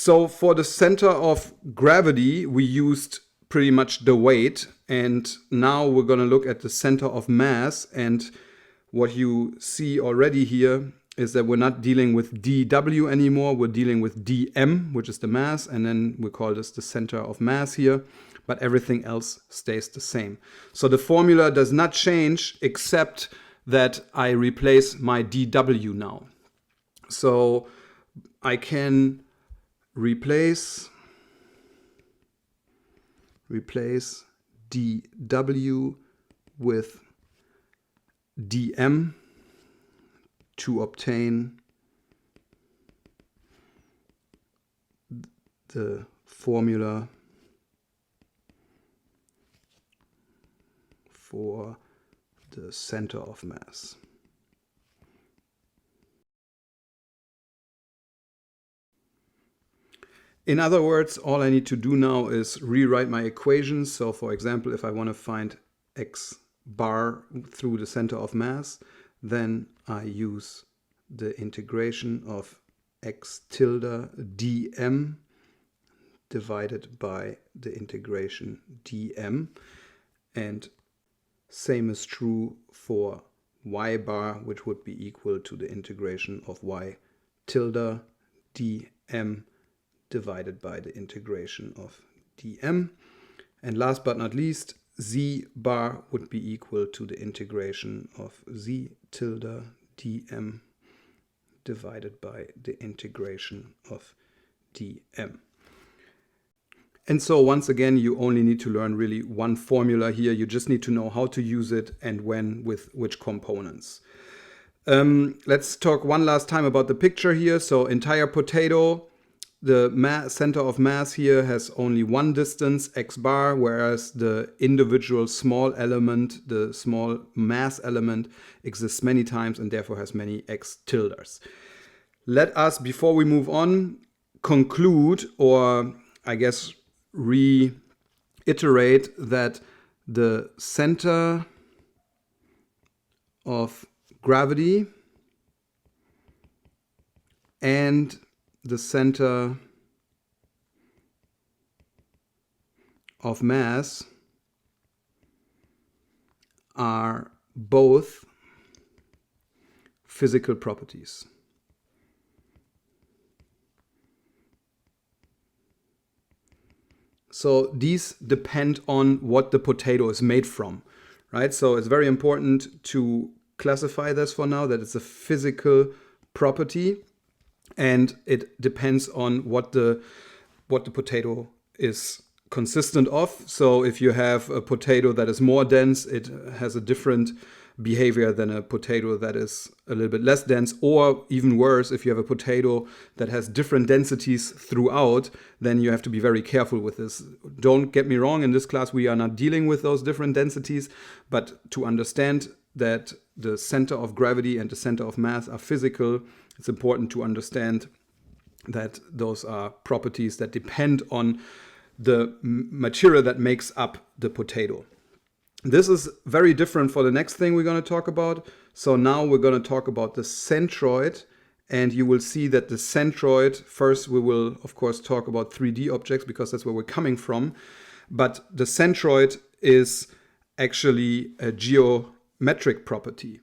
So for the center of gravity, we used pretty much the weight. And now we're going to look at the center of mass. And what you see already here is that we're not dealing with dW anymore. We're dealing with dm, which is the mass. And then we call this the center of mass here. But everything else stays the same. So the formula does not change except that I replace my dW now. So I can replace dW with dm to obtain the formula for the center of mass. In other words, all I need to do now is rewrite my equations. So for example, if I want to find x bar through the center of mass, then I use the integration of x tilde dm divided by the integration dm. And same is true for y bar, which would be equal to the integration of y tilde dm divided by the integration of dm. And last but not least, z bar would be equal to the integration of z tilde dm divided by the integration of dm. And so once again, you only need to learn really one formula here. You just need to know how to use it and when with which components. Let's talk one last time about the picture here. So entire potato, the center of mass here has only one distance, x bar, whereas the individual small element, the small mass element, exists many times and therefore has many x tildes. Let us, before we move on, conclude, or I guess reiterate, that the center of gravity and the center of mass are both physical properties. So these depend on what the potato is made from, right? So it's very important to classify this for now, that it's a physical property and it depends on what the potato is consistent of. So if you have a potato that is more dense, it has a different behavior than a potato that is a little bit less dense, or even worse, if you have a potato that has different densities throughout, then you have to be very careful with this. Don't get me wrong, in this class we are not dealing with those different densities, but to understand that the center of gravity and the center of mass are physical, it's important to understand that those are properties that depend on the material that makes up the potato. This is very different for the next thing we're going to talk about. So now we're going to talk about the centroid, and you will see that the centroid, first we will of course talk about 3D objects because that's where we're coming from, but the centroid is actually a geometric property.